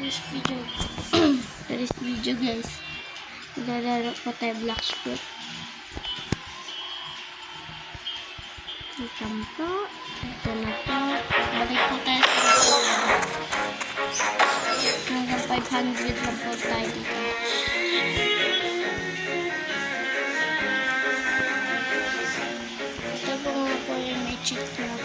this video. For this video guys, maglalaro po tayo Black Squid. Ito po. Ito na po. Balik po tayo sa hanggang 500 lang po tayo dito. Ito po nga po yung may cheat na